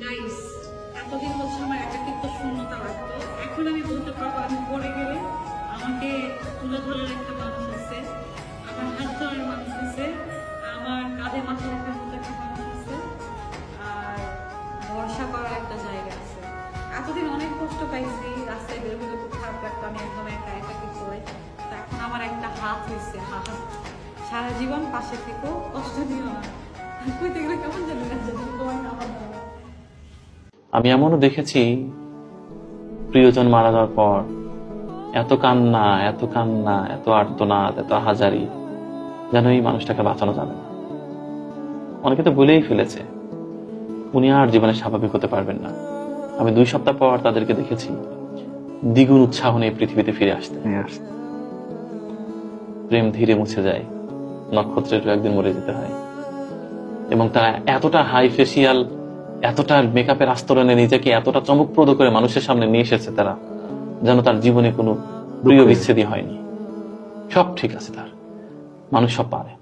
Guys, এতদিন হচ্ছে আমার একাকিত্ব শূন্যতা লাগতো। এখন আমি বলতে পারবো আমি পড়ে গেলে আমাকে তুলে ধরার একটা মানুষ আছে, আমার হাত ধরার মানুষ আছে, আমার কাঁধে মাথা রাখার মতো একটা মানুষ আছে, আর ভরসা করার একটা জায়গা আছে। এতদিন অনেক কষ্ট পাইছি, রাস্তায় বের হলে খুব খারাপ লাগতো, আমি একদম একা একাকি করে। তো এখন আমার একটা হাত হয়েছে, হাত। সারা জীবন পাশে থেকেও কষ্ট দিও না। কইতে গেলে কেমন জানি না, যদি তোমার আমার দ্বারা। আমি এমনও দেখেছি প্রিয়জন মারা যাওয়ার পর এত কান্না, এত কান্না, এত আর্তনাদ, এত হাজারি, যেন এই মানুষটাকে বাঁচানো যাবে না। অনেকে তো বলেই ফেলেছে উনি আর জীবনে স্বাভাবিক হতে পারবেন না। আমি 2 সপ্তাহ পর তাদেরকে দেখেছি দ্বিগুণ উৎসাহ নিয়ে পৃথিবীতে ফিরে আসতে। প্রেম ধীরে মুছে যায়, নক্ষত্রেরও একদিন মরে যেতে হয়। এবং তারা এতটা হাই ফেসিয়াল, এতটা মেকআপের আস্তরণে নিজেকে এতটা চমকপ্রদ করে মানুষের সামনে নিয়ে এসেছে তারা, যেন তার জীবনে কোনো প্রিয় বিচ্ছেদই হয়নি। সব ঠিক আছে, তার মানুষ সব পারে।